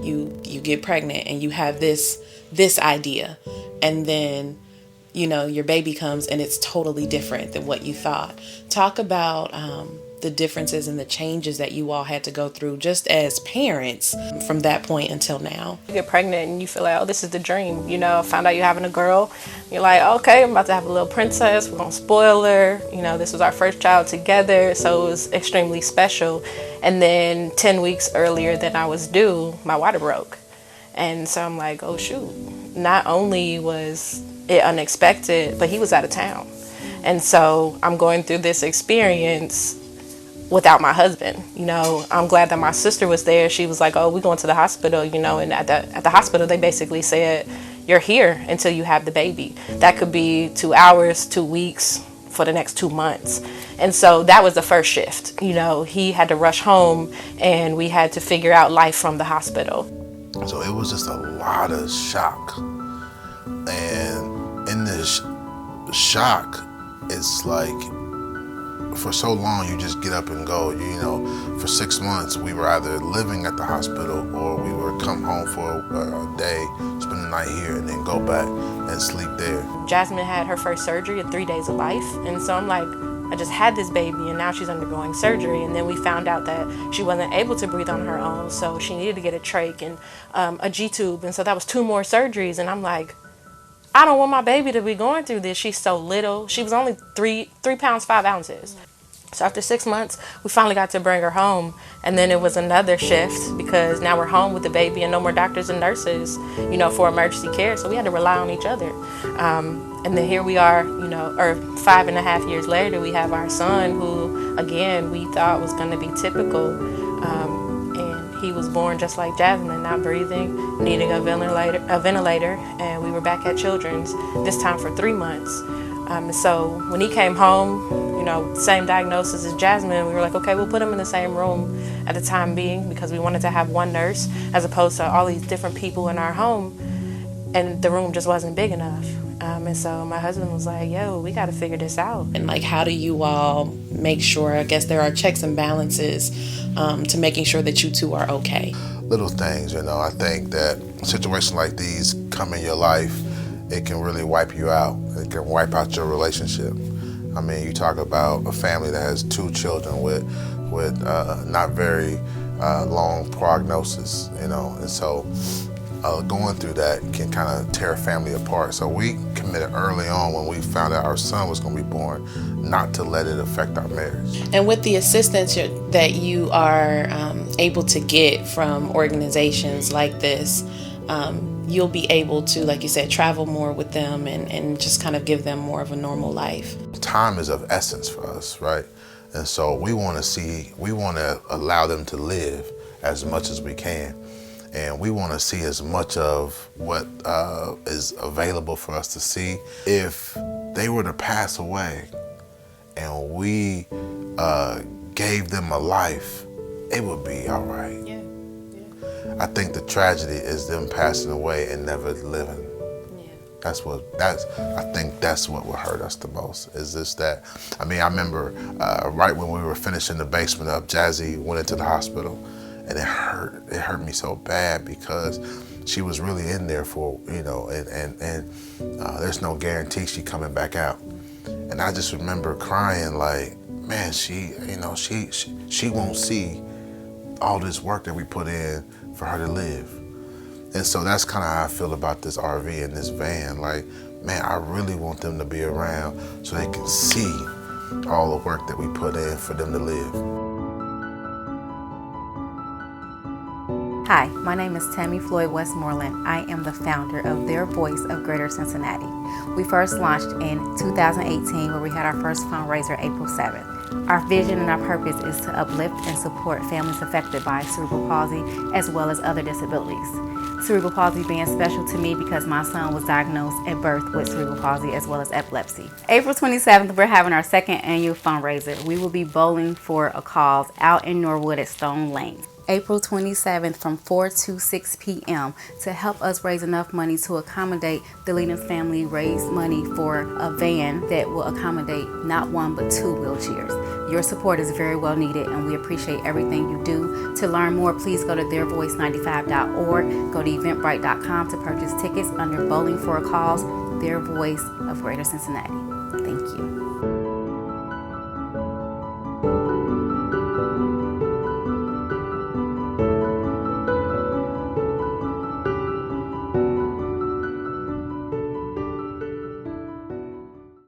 you get pregnant and you have this idea, and then your baby comes and it's totally different than what you thought. Talk about the differences and the changes that you all had to go through just as parents from that point until now. You get pregnant and you feel like, oh, this is the dream. Find out you're having a girl. You're like, okay, I'm about to have a little princess. We're going to spoil her. This was our first child together, so it was extremely special. And then 10 weeks earlier than I was due, my water broke. And so I'm like, oh, shoot. Not only was it unexpected, but he was out of town. And so I'm going through this experience without my husband. I'm glad that my sister was there. She was like, oh, we're going to the hospital, and at the hospital, they basically said, you're here until you have the baby. That could be 2 hours, 2 weeks, for the next 2 months. And so that was the first shift. He had to rush home and we had to figure out life from the hospital. So it was just a lot of shock. And in this shock, it's like, for so long, you just get up and go. For 6 months, we were either living at the hospital or we would come home for a day, spend the night here, and then go back and sleep there. Jasmine had her first surgery at 3 days of life. And so I'm like, I just had this baby and now she's undergoing surgery. And then we found out that she wasn't able to breathe on her own. So she needed to get a trach and a G-tube. And so that was 2 more surgeries. And I'm like, I don't want my baby to be going through this. She's so little. She was only 3 pounds, 5 ounces. So after 6 months, we finally got to bring her home. And then it was another shift because now we're home with the baby and no more doctors and nurses, for emergency care. So we had to rely on each other. And then here we are, or 5.5 years later, we have our son who, again, we thought was going to be typical. And he was born just like Jasmine, not breathing, needing a ventilator. And we were back at Children's, this time for 3 months. So when he came home, same diagnosis as Jasmine, we were like, okay, we'll put him in the same room at the time being because we wanted to have one nurse as opposed to all these different people in our home. And the room just wasn't big enough. And so my husband was like, yo, we got to figure this out. And how do you all make sure, I guess there are checks and balances to making sure that you two are okay? Little things, I think that situations like these come in your life, it can really wipe you out. It can wipe out your relationship. You talk about a family that has 2 children with not very long prognosis, and so going through that can kind of tear a family apart. So we committed early on when we found out our son was going to be born, not to let it affect our marriage. And with the assistance that you are able to get from organizations like this, you'll be able to, like you said, travel more with them and just kind of give them more of a normal life. Time is of essence for us, right? And so we want to allow them to live as much as we can. And we want to see as much of what is available for us to see. If they were to pass away and we gave them a life, it would be all right. Yeah. I think the tragedy is them passing away and never living. Yeah. I think that's what would hurt us the most, is just that. I remember right when we were finishing the basement up, Jazzy went into the hospital and it hurt me so bad because she was really in there for, and there's no guarantee she coming back out. And I just remember crying like, man, she won't see all this work that we put in for her to live. And so that's kind of how I feel about this RV and this van. Like, man, I really want them to be around so they can see all the work that we put in for them to live. Hi, my name is Tammy Floyd Westmoreland. I am the founder of Their Voice of Greater Cincinnati. We first launched in 2018 where we had our first fundraiser April 7th. Our vision and our purpose is to uplift and support families affected by cerebral palsy as well as other disabilities. Cerebral palsy being special to me because my son was diagnosed at birth with cerebral palsy as well as epilepsy. April 27th, we're having our second annual fundraiser. We will be bowling for a cause out in Norwood at Stone Lane. April 27th from 4 to 6 p.m. to help us raise enough money to accommodate the Leadon family, raise money for a van that will accommodate not one but two wheelchairs. Your support is very well needed, and we appreciate everything you do. To learn more, please go to theirvoice95.org, go to eventbrite.com to purchase tickets under Bowling for a Cause, Their Voice of Greater Cincinnati. Thank you.